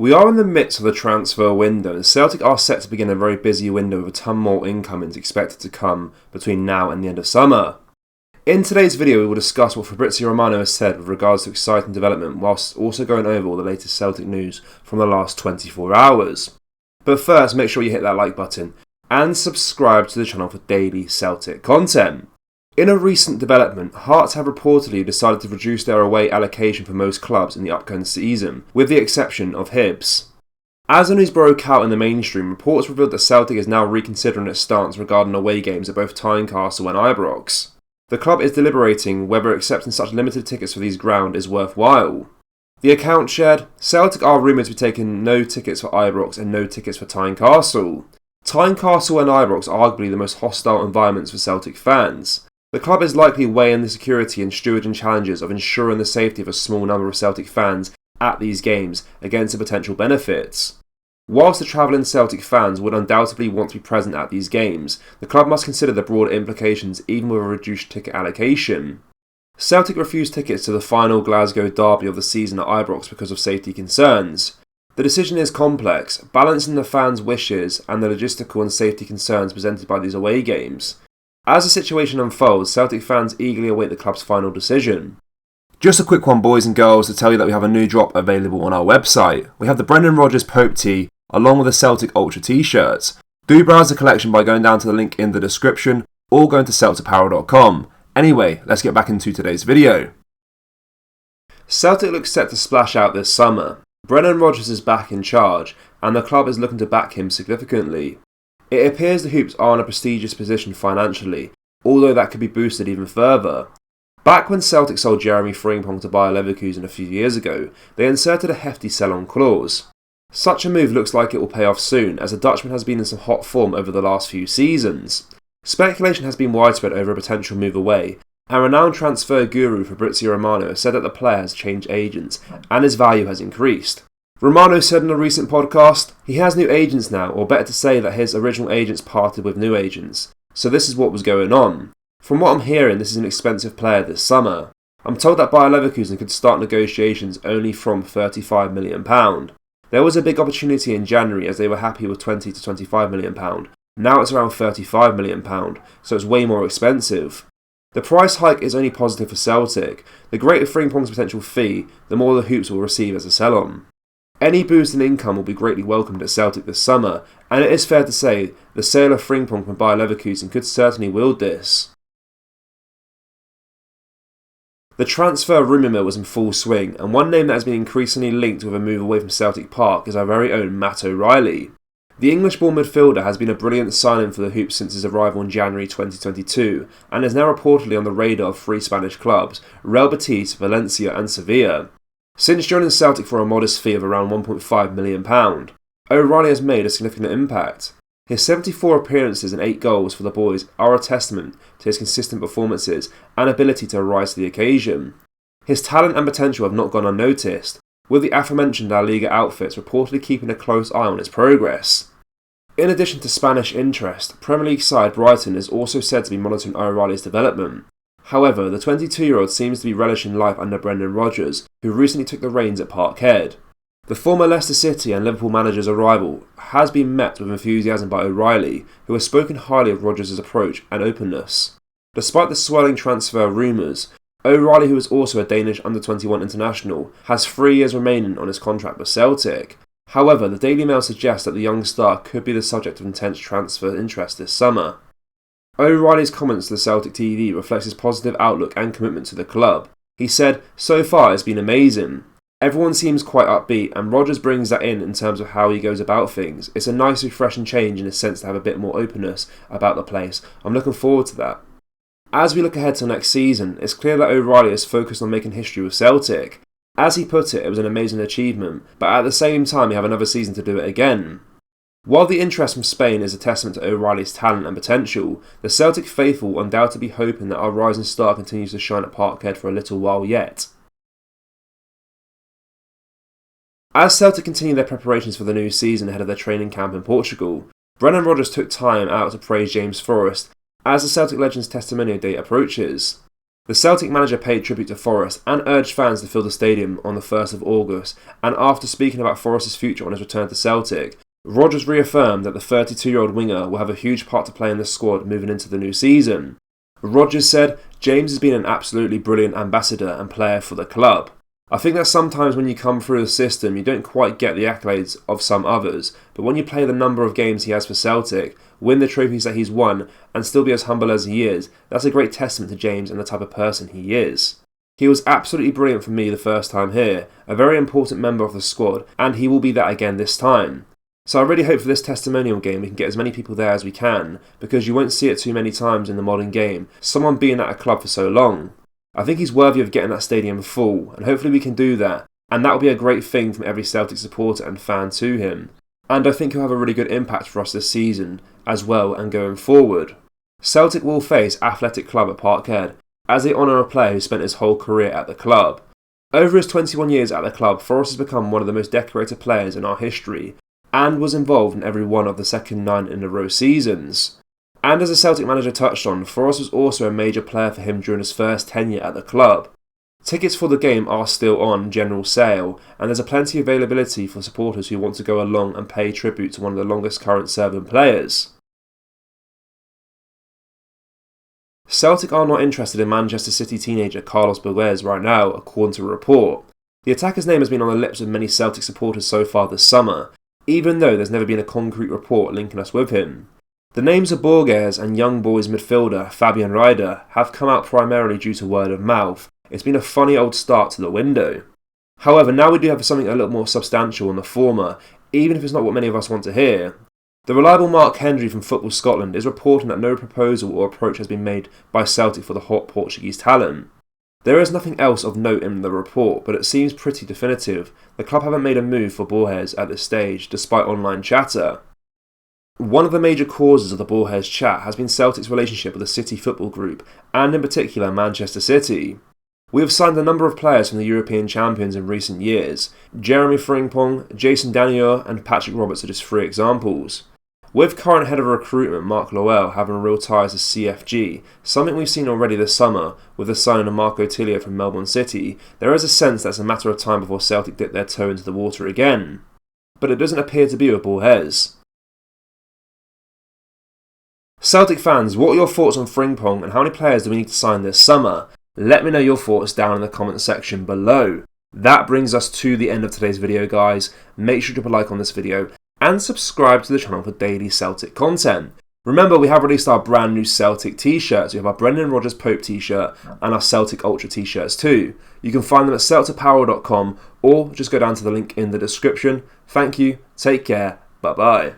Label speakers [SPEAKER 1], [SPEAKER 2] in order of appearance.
[SPEAKER 1] We are in the midst of the transfer window, and Celtic are set to begin a very busy window with a ton more incomings expected to come between now and the end of summer. In today's video, we will discuss what Fabrizio Romano has said with regards to exciting development, whilst also going over all the latest Celtic news from the last 24 hours. But first, make sure you hit that like button and subscribe to the channel for daily Celtic content. In a recent development, Hearts have reportedly decided to reduce their away allocation for most clubs in the upcoming season, with the exception of Hibs. As the news broke out in the mainstream, reports revealed that Celtic is now reconsidering its stance regarding away games at both Tynecastle and Ibrox. The club is deliberating whether accepting such limited tickets for these grounds is worthwhile. The account shared, Celtic are rumoured to be taking no tickets for Ibrox and no tickets for Tynecastle. Tynecastle and Ibrox are arguably the most hostile environments for Celtic fans. The club is likely weighing the security and stewarding challenges of ensuring the safety of a small number of Celtic fans at these games against the potential benefits. Whilst the travelling Celtic fans would undoubtedly want to be present at these games, the club must consider the broader implications even with a reduced ticket allocation. Celtic refused tickets to the final Glasgow derby of the season at Ibrox because of safety concerns. The decision is complex, balancing the fans' wishes and the logistical and safety concerns presented by these away games. As the situation unfolds, Celtic fans eagerly await the club's final decision. Just a quick one, boys and girls, to tell you that we have a new drop available on our website. We have the Brendan Rodgers Pope tee along with the Celtic Ultra t-shirts. Do browse the collection by going down to the link in the description or going to celticapparel.com. Anyway, let's get back into today's video. Celtic looks set to splash out this summer. Brendan Rodgers is back in charge and the club is looking to back him significantly. It appears the Hoops are in a prestigious position financially, although that could be boosted even further. Back when Celtic sold Jeremy Frimpong to Bayer Leverkusen a few years ago, they inserted a hefty sell-on clause. Such a move looks like it will pay off soon, as the Dutchman has been in some hot form over the last few seasons. Speculation has been widespread over a potential move away, and renowned transfer guru Fabrizio Romano has said that the player has changed agents and his value has increased. Romano said in a recent podcast, he has new agents now, or better to say that his original agents parted with new agents. So this is what was going on. From what I'm hearing, this is an expensive player this summer. I'm told that Bayer Leverkusen could start negotiations only from £35 million. There was a big opportunity in January as they were happy with £20 to £25 million. Now it's around £35 million, so it's way more expensive. The price hike is only positive for Celtic. The greater Frimpong's potential fee, the more the Hoops will receive as a sell-on. Any boost in income will be greatly welcomed at Celtic this summer, and it is fair to say the sale of Frimpong from Bayer Leverkusen could certainly wield this. The transfer rumour mill was in full swing, and one name that has been increasingly linked with a move away from Celtic Park is our very own Matt O'Riley. The English-born midfielder has been a brilliant signing for the Hoops since his arrival in January 2022, and is now reportedly on the radar of three Spanish clubs, Real Betis, Valencia and Sevilla. Since joining Celtic for a modest fee of around £1.5 million, O'Riley has made a significant impact. His 74 appearances and 8 goals for the boys are a testament to his consistent performances and ability to rise to the occasion. His talent and potential have not gone unnoticed, with the aforementioned La Liga outfits reportedly keeping a close eye on his progress. In addition to Spanish interest, Premier League side Brighton is also said to be monitoring O'Riley's development. However, the 22-year-old seems to be relishing life under Brendan Rodgers, who recently took the reins at Parkhead. The former Leicester City and Liverpool manager's arrival has been met with enthusiasm by O'Riley, who has spoken highly of Rodgers' approach and openness. Despite the swirling transfer rumours, O'Riley, who is also a Danish under-21 international, has 3 years remaining on his contract with Celtic. However, the Daily Mail suggests that the young star could be the subject of intense transfer interest this summer. O'Riley's comments to the Celtic TV reflects his positive outlook and commitment to the club. He said, "So far it's been amazing. Everyone seems quite upbeat and Rodgers brings that in terms of how he goes about things. It's a nice refreshing change in a sense to have a bit more openness about the place. I'm looking forward to that." As we look ahead to next season, it's clear that O'Riley is focused on making history with Celtic. As he put it was an amazing achievement, but at the same time we have another season to do it again. While the interest from Spain is a testament to O'Riley's talent and potential, the Celtic faithful will undoubtedly be hoping that our rising star continues to shine at Parkhead for a little while yet. As Celtic continue their preparations for the new season ahead of their training camp in Portugal, Brendan Rodgers took time out to praise James Forrest as the Celtic legend's testimonial date approaches. The Celtic manager paid tribute to Forrest and urged fans to fill the stadium on the 1st of August, and after speaking about Forrest's future on his return to Celtic, Rodgers reaffirmed that the 32-year-old winger will have a huge part to play in the squad moving into the new season. Rodgers said, "James has been an absolutely brilliant ambassador and player for the club. I think that sometimes when you come through the system you don't quite get the accolades of some others, but when you play the number of games he has for Celtic, win the trophies that he's won, and still be as humble as he is, that's a great testament to James and the type of person he is. He was absolutely brilliant for me the first time here, a very important member of the squad, and he will be that again this time. So I really hope for this testimonial game we can get as many people there as we can, because you won't see it too many times in the modern game, someone being at a club for so long. I think he's worthy of getting that stadium full, and hopefully we can do that, and that will be a great thing from every Celtic supporter and fan to him. And I think he'll have a really good impact for us this season, as well and going forward." Celtic will face Athletic Club at Parkhead, as they honour a player who spent his whole career at the club. Over his 21 years at the club, Forrest has become one of the most decorated players in our history, and was involved in every one of the second 9 in a row seasons. And as the Celtic manager touched on, Forrest was also a major player for him during his first tenure at the club. Tickets for the game are still on general sale, and there's a plenty of availability for supporters who want to go along and pay tribute to one of the longest current serving players. Celtic are not interested in Manchester City teenager Carlos Bogues right now, according to a report. The attacker's name has been on the lips of many Celtic supporters so far this summer, even though there's never been a concrete report linking us with him. The names of Bogues and young boys midfielder Fabian Rieder have come out primarily due to word of mouth. It's been a funny old start to the window. However, now we do have something a little more substantial on the former, even if it's not what many of us want to hear. The reliable Mark Hendry from Football Scotland is reporting that no proposal or approach has been made by Celtic for the hot Portuguese talent. There is nothing else of note in the report, but it seems pretty definitive. The club haven't made a move for Bogues at this stage, despite online chatter. One of the major causes of the Bogues chat has been Celtic's relationship with the City Football Group, and in particular Manchester City. We have signed a number of players from the European champions in recent years. Jeremy Frimpong, Jason Daniel and Patrick Roberts are just 3 examples. With current head of recruitment Mark Lowell having real ties to CFG, something we've seen already this summer with the signing of Marco Tilio from Melbourne City, there is a sense that it's a matter of time before Celtic dip their toe into the water again. But it doesn't appear to be with Bogues. Celtic fans, what are your thoughts on Frimpong and how many players do we need to sign this summer? Let me know your thoughts down in the comment section below. That brings us to the end of today's video, guys. Make sure to drop a like on this video and subscribe to the channel for daily Celtic content. Remember, we have released our brand new Celtic t-shirts. We have our Brendan Rodgers Pope t-shirt and our Celtic Ultra t-shirts too. You can find them at celticpower.com or just go down to the link in the description. Thank you, take care, bye bye.